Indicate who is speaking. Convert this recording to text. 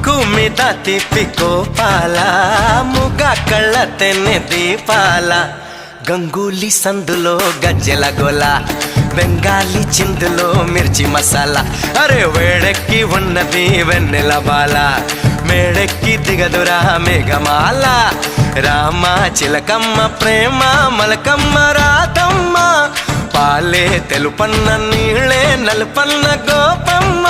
Speaker 1: ముక్కు మీద తిప్పి కోపాల ముగ కళ్ళ తెన్నె దీపాల గంగూలీ సందులో గజ్జెల గోల బెంగాలీ చిందులో మిర్చి మసాలా అరే వేడెక్కి ఉన్నది వెన్నెల బాల మేడెక్కి దిగదురా మేఘమాల రామ చిలకమ్మ ప్రేమ మలకమ్మ రాధమ్మ పాలే తెలుపన్న నీళ్ళే నలుపన్న గోపమ్మ